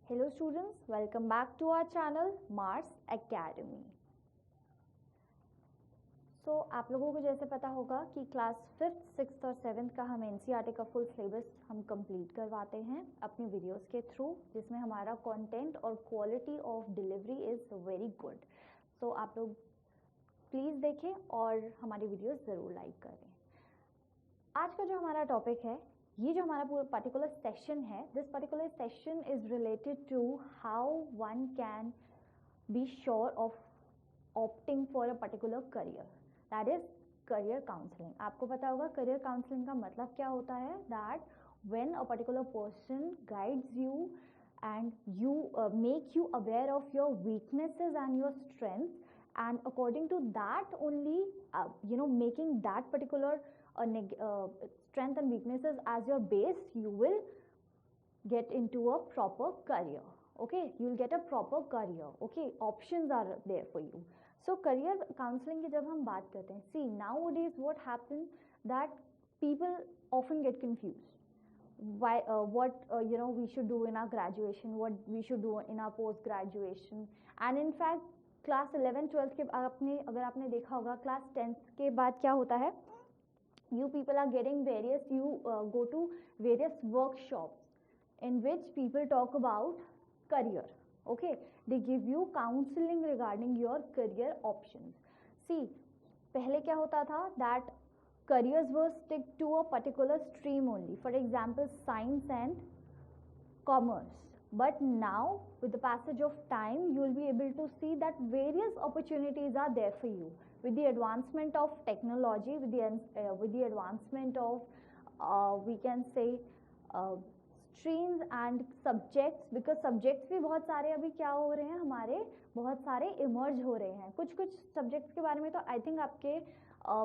Hello students, welcome back to our channel Mars Academy. आप लोगों को जैसे पता होगा कि क्लास 5th, 6th और 7th का हम NCERT का फुल सिलेबस हम कंप्लीट करवाते हैं अपनी वीडियोस के थ्रू, जिसमें हमारा कंटेंट और quality of delivery is very good. आप लोग प्लीज़ देखें और हमारी वीडियोस ज़रूर लाइक करें. आज का जो हमारा टॉपिक है, ये जो हमारा पूरा पर्टिकुलर सेशन है, this particular session is related to how one can be sure of opting for a particular career, that is career counselling. आपको पता होगा करियर काउंसलिंग का मतलब क्या होता है, that when a particular person guides you and you make you aware of your weaknesses and your strengths, and according to that only making that particular strength and weaknesses as your base, you will get into a proper career. Okay, you will get a proper career. Okay, options are there for you. So career counseling की जब हम बात करते हैं, see nowadays what happens that people often get confused. What we should do in our graduation, what we should do in our post graduation, and in fact class 11 12 के अगर आपने देखा होगा class 10th के बाद क्या होता है, you people are getting various, you go to various workshops in which people talk about career. Okay, they give you counseling regarding your career options. See, पहले क्या होता था, that careers were stick to a particular stream only, for example science and commerce. But now with the passage of time, you will be able to see that various opportunities are there for you with the advancement of technology, with the advancement of we can say streams and subjects, because subjects भी बहुत सारे अभी क्या हो रहे हैं, हमारे बहुत सारे इमर्ज हो रहे हैं. कुछ सब्जेक्ट्स के बारे में तो आई थिंक आपके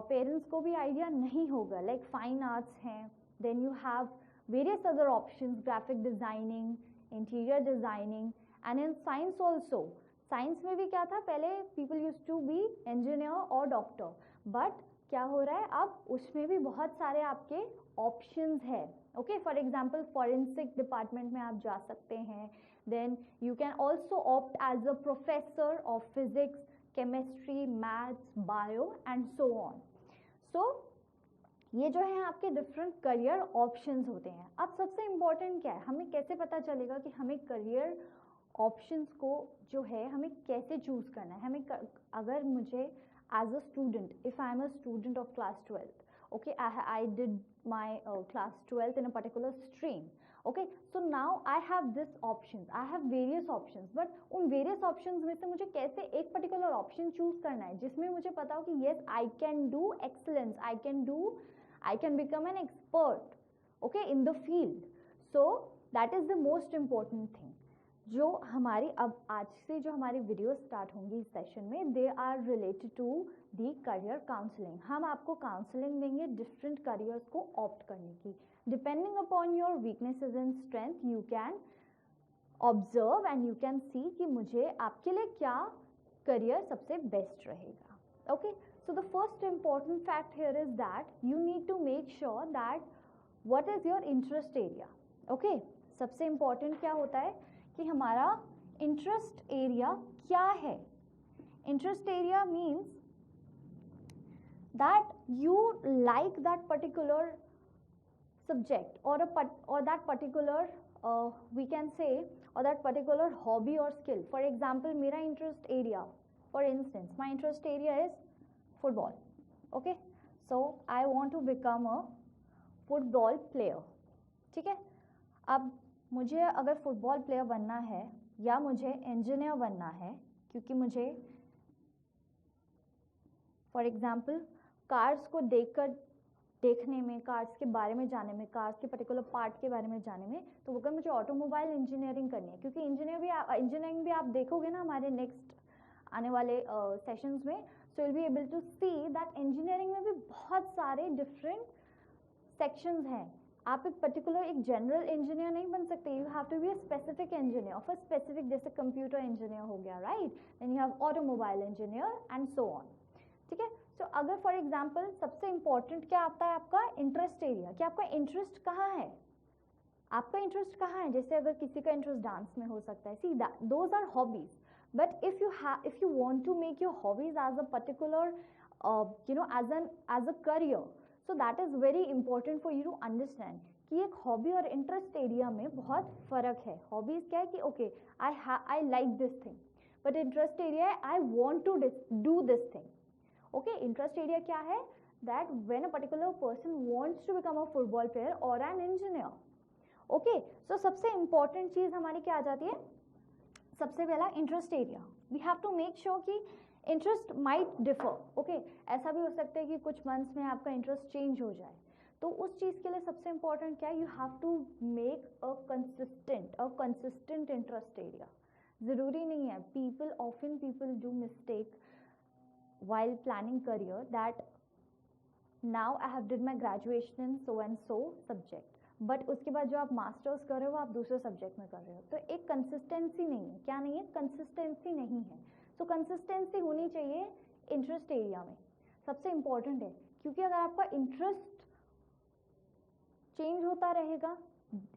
पेरेंट्स को भी आइडिया नहीं होगा, लाइक फाइन आर्ट्स हैं, then you have various other options, graphic designing, interior designing, and in science also. Science में भी क्या था, पहले people use to be engineer और डॉक्टर, बट क्या हो रहा है अब उसमें भी बहुत सारे आपके ऑप्शंस है. Okay, for example forensic department में आप जा सकते हैं, then you can also opt as a professor of physics, chemistry, maths, bio and so on. So ये जो है आपके डिफरेंट करियर ऑप्शंस होते हैं. अब सबसे इम्पोर्टेंट क्या है, हमें कैसे पता चलेगा कि हमें करियर ऑप्शंस को जो है हमें कैसे चूज करना है. हमें अगर मुझे as a student, if I am a student of class 12, okay, I did my class 12th in a particular stream. Okay, so now I have this options, I have various options, but उन various options में से मुझे कैसे एक particular option choose करना है जिसमें मुझे पता हो कि yes I can do excellence, I can become an expert, okay, in the field. So that is the most important thing. जो हमारी अब आज से जो हमारी वीडियो स्टार्ट होंगी इस सेशन में, they are related to the career counselling. हम आपको काउंसलिंग देंगे डिफरेंट करियर्स को ऑप्ट करने की. Depending upon your weaknesses and strength, you can observe and you can see कि मुझे आपके लिए क्या करियर सबसे बेस्ट रहेगा. Okay, so the first important fact here is that you need to make sure that what is your interest area. Okay, सबसे important क्या होता है कि हमारा इंटरेस्ट एरिया क्या है. Interest area means that you like that particular subject और that particular we can say और दैट पर्टिकुलर हॉबी और स्किल. फॉर एग्जाम्पल मेरा interest area, for instance my interest area is football. Okay, so I want to become a football player. ठीक है, अब मुझे अगर football player बनना है या मुझे इंजीनियर बनना है, क्योंकि मुझे फॉर एग्जाम्पल कार्स को देखने में, कार्स के बारे में जानने में, कार्स के पर्टिकुलर पार्ट के बारे में जानने में, तो अगर मुझे ऑटोमोबाइल इंजीनियरिंग करनी है, क्योंकि इंजीनियरिंग भी आप देखोगे ना हमारे नेक्स्ट आने वाले सेशंस में, so will be able to see that engineering में भी बहुत सारे डिफरेंट सेक्शंस हैं. आप एक पर्टिकुलर एक जनरल इंजीनियर नहीं बन सकते, you have to be a specific engineer of a specific, जैसे कंप्यूटर इंजीनियर हो गया, right, then you have automobile engineer and so on. ठीक है, सो अगर फॉर एग्जांपल सबसे इंपॉर्टेंट क्या आता है आपका इंटरेस्ट एरिया, कि आपका इंटरेस्ट कहाँ है. आपका इंटरेस्ट कहाँ है? जैसे अगर किसी का इंटरेस्ट डांस में हो सकता है, see those are hobbies, but if you want to make your hobbies as a particular as a career, so that is very important for you to understand कि एक हॉबी और इंटरेस्ट एरिया में बहुत फर्क है. हॉबीज क्या है कि okay I like this thing, but interest area है I want to do this thing. Okay, interest area क्या है? That when a particular person wants to become a football player और एन इंजीनियर. ओके, सो सबसे important चीज हमारी क्या आ जाती है? सबसे पहला interest area. We have to make sure कि इंटरेस्ट माइट डिफर. ओके, ऐसा भी हो सकता है कि कुछ मंथ्स में आपका इंटरेस्ट चेंज हो जाए, तो उस चीज़ के लिए सबसे इंपॉर्टेंट क्या है? You have to make a consistent interest area. ज़रूरी नहीं है, people do mistake while planning career that now I have did my graduation in so and so subject, but उसके बाद जो आप मास्टर्स कर रहे हो आप दूसरे सब्जेक्ट में कर रहे हो, तो एक कंसिस्टेंसी नहीं है. क्या नहीं है? कंसिस्टेंसी नहीं है. सो कंसिस्टेंसी होनी चाहिए इंटरेस्ट एरिया में, सबसे इंपॉर्टेंट है. क्योंकि अगर आपका इंटरेस्ट चेंज होता रहेगा,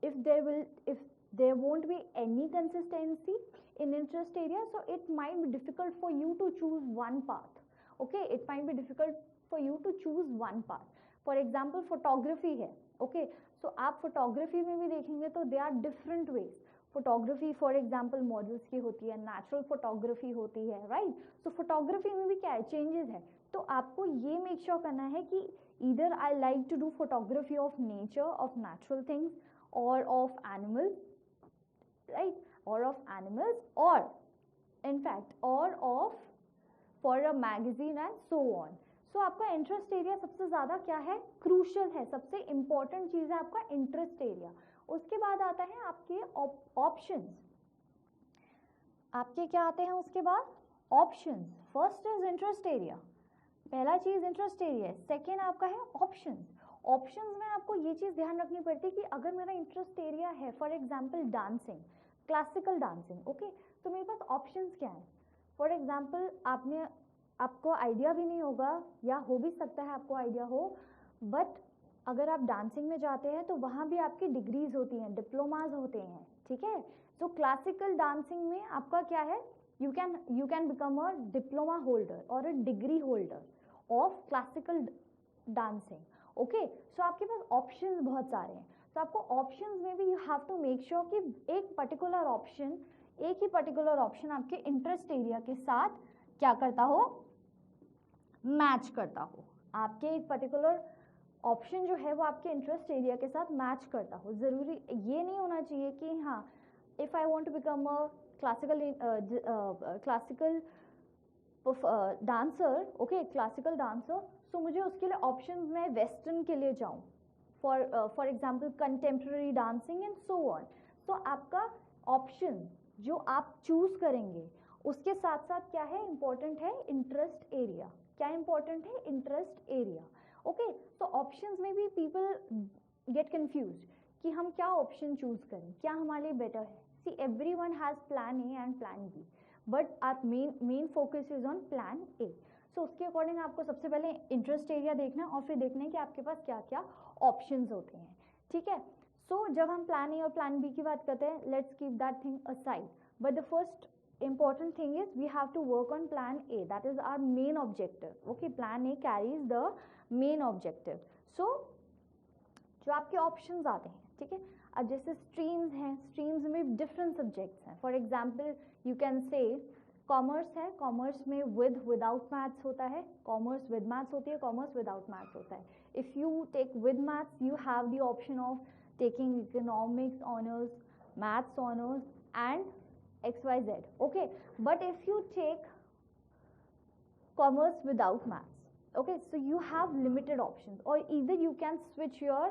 if there won't be any consistency in interest area, so it might be difficult for you to choose one path. Okay, it might be difficult for you to choose one path. For example, photography है. Okay, so आप photography में भी देखेंगे तो there are different ways. Photography for example models की होती है, natural photography होती है, राइट. सो फोटोग्राफी में भी क्या है? चेंजेस है. तो आपको ये मेक श्योर करना है कि either I like to do photography of nature, of natural things, or of animals, right, or of animals, or in fact or of for a magazine and so on. So आपका interest area सबसे ज़्यादा क्या है? Crucial है. सबसे important चीज़ है आपका interest area. उसके बाद आता है आपके ऑप्शंस. आपके क्या आते हैं उसके बाद? Options. First is interest area, पहला चीज इंटरेस्ट एरिया है. सेकेंड आपका है ऑप्शंस. ऑप्शंस में आपको ये चीज ध्यान रखनी पड़ती है कि अगर मेरा इंटरेस्ट एरिया है for example dancing, classical dancing, okay, तो मेरे पास ऑप्शंस क्या है? फॉर एग्जांपल आपको आइडिया भी नहीं होगा या हो भी सकता है आपको आइडिया हो, बट अगर आप डांसिंग में जाते हैं तो वहाँ भी आपकी डिग्रीज होती हैं, डिप्लोमाज होते हैं, ठीक है. तो क्लासिकल डांसिंग में आपका क्या है? you can become a diploma holder or a degree holder of classical dancing. okay, so आपके पास ऑप्शंस बहुत सारे हैं. तो आपको ऑप्शंस में भी you have to make sure कि एक ही पर्टिकुलर ऑप्शन आपके इंटरेस्ट एरिया के साथ क्या करता हो? मैच करता हो. आपके एक पर्टिकुलर ऑप्शन जो है वो आपके इंटरेस्ट एरिया के साथ मैच करता हो. ज़रूरी ये नहीं होना चाहिए कि हाँ, if I want to become a classical dancer, okay, classical dancer, so मुझे उसके लिए ऑप्शन में वेस्टर्न के लिए जाऊँ, for example contemporary dancing and so on. तो आपका ऑप्शन जो आप चूज करेंगे उसके साथ साथ क्या है? इंपॉर्टेंट है इंटरेस्ट एरिया. क्या इंपॉर्टेंट है? Interest area. ओके, तो ऑप्शंस में भी पीपल गेट कंफ्यूज्ड कि हम क्या ऑप्शन चूज करें, क्या हमारे लिए बेटर है. See everyone has plan A and plan B, but our main focus is on plan A. So उसके अकॉर्डिंग आपको सबसे पहले इंटरेस्ट एरिया देखना है और फिर देखना है कि आपके पास क्या क्या ऑप्शंस होते हैं, ठीक है. सो जब हम प्लान ए और प्लान बी की बात करते हैं, let's keep that thing aside, but the first important thing is we have to work on plan A, that is our main objective. okay, plan A carries the main objective. so जो आपके options आते हैं, ठीक है. अब जैसे streams हैं, streams में different subjects हैं. for example you can say commerce है, commerce में with without maths होता है, commerce with maths होती है, commerce without maths होता है. if you take with maths you have the option of taking economics honors, maths honors and XYZ. okay, but if you take commerce without maths, okay, so you have limited options, or either you can switch your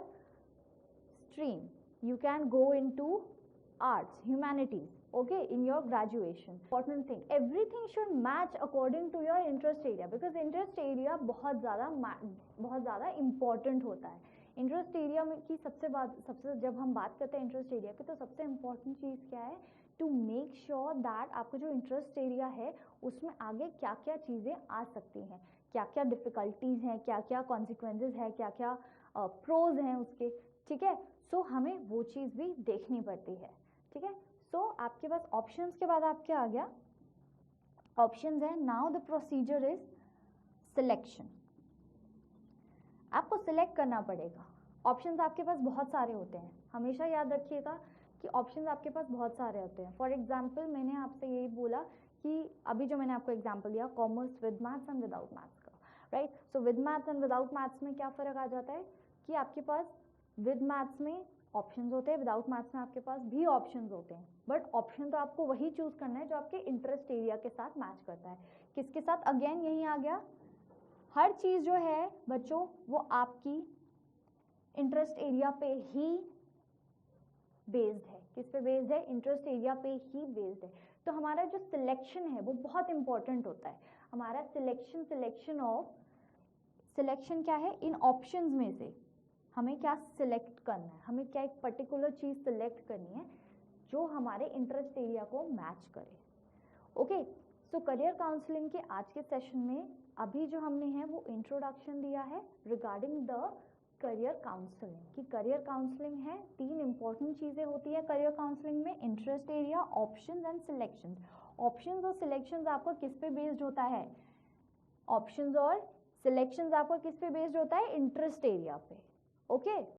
stream, you can go into arts, humanities, okay, in your graduation. Important thing, everything should match according to your interest area, because interest area बहुत ज़्यादा important होता है. Interest area में की सबसे जब हम बात करते हैं इंटरेस्ट एरिया की, तो सबसे इम्पॉर्टेंट चीज़ क्या है? टू मेक श्योर दैट आपका जो इंटरेस्ट एरिया है उसमें आगे क्या क्या चीज़ें आ सकती हैं, क्या क्या डिफ़िकल्टीज़ हैं, क्या क्या कॉन्सिक्वेंसेस हैं, क्या क्या प्रोज हैं उसके, ठीक है. सो हमें वो चीज़ भी देखनी पड़ती है, ठीक है। सो आपके पास ऑप्शंस के बाद आपके आ गया ऑप्शंस है। Now the procedure is selection. आपको सिलेक्ट करना पड़ेगा। ऑप्शंस आपके पास बहुत सारे होते हैं, हमेशा याद रखिएगा कि ऑप्शंस आपके पास बहुत सारे होते हैं। फॉर एग्जाम्पल मैंने आपसे यही बोला कि अभी जो मैंने आपको एग्जाम्पल दिया commerce with maths and without maths का, right. So with maths and without maths में क्या फ़र्क आ जाता है कि आपके पास विद मैथ्स में ऑप्शंस होते हैं, विदाउट मैथ्स में आपके पास भी ऑप्शंस होते हैं, बट ऑप्शन तो आपको वही चूज करना है जो आपके इंटरेस्ट एरिया के साथ मैच करता है। किसके साथ? अगेन यही आ गया, हर चीज़ जो है बच्चों वो आपकी इंटरेस्ट एरिया पे ही बेस्ड है। किस पे बेस्ड है? इंटरेस्ट एरिया पे ही बेस्ड है। तो हमारा जो सिलेक्शन है वो बहुत इंपॉर्टेंट होता है। हमारा सिलेक्शन क्या है? इन ऑप्शंस में से हमें क्या सिलेक्ट करना है, हमें क्या एक पर्टिकुलर चीज़ सिलेक्ट करनी है जो हमारे इंटरेस्ट एरिया को मैच करे। ओके, सो करियर काउंसलिंग के आज के सेशन में अभी जो हमने है वो इंट्रोडक्शन दिया है रिगार्डिंग द करियर काउंसलिंग। कि करियर काउंसलिंग है, 3 इंपॉर्टेंट चीज़ें होती है करियर काउंसलिंग में, interest area, options and selections. Options और सिलेक्शंस आपका किस पे बेस्ड होता है? ऑप्शंस और सिलेक्शंस आपका किस पे बेस्ड होता है? इंटरेस्ट एरिया पे। ओके